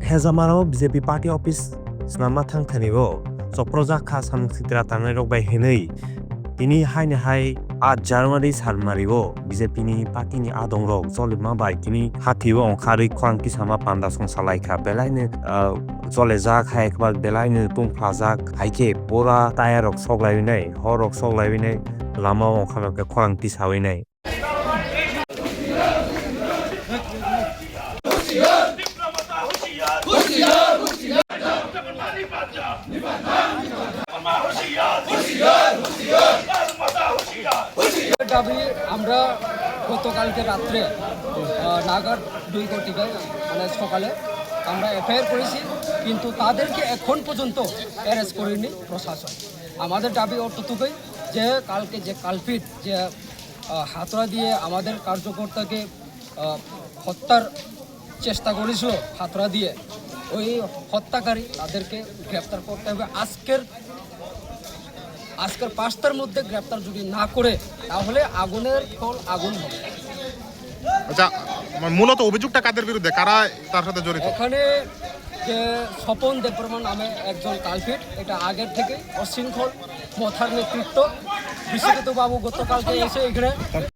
Hezamaro BJP Party Office snama thangthanibo Soproja kha samsitra tangnai rok bai henei tini haine hai 8 January salmaribo BJP ni party ni adong rok jolima bai tini hathibo ongkhari khwang ki sama panda song salai kha belaine jole ja khai khba belaine tungphajak haike pura tire rok soglai nei horok soglai nei lama ongkhama ke khwang ki sawi nei দাবি আমরা গতকালকে রাত্রে নাগাদ 2 কোটিকায় মানে সকালে আমরা FIR করেছি, কিন্তু তাদেরকে এখন পর্যন্ত অ্যারেস্ট করেনি প্রশাসন। আমাদের দাবি অতটুকুই যে কালকে যে কালপিট যে হাতড়া দিয়ে আমাদের কার্যকর্তাকে হত্যার চেষ্টা করেছিল হাতড়া দিয়ে, ওই হত্যাকারী তাদেরকে গ্রেপ্তার করতে হবে। আজকের 5টার মধ্যে গ্রেপ্তার যদি না করে তাহলে আগুনের ফল আগুন হবে। আচ্ছা, মূলত অভিযোগটা কাদের বিরুদ্ধে, কারা তার সাথে জড়িত? এখানে যে স্বপন দেববর্মা নামে একজন কালপিট, এটা আগের থেকে অশৃঙ্খল মথার নেতৃত্ব। বিশ্বজিৎ বাবু গতকালকে এসে এখানে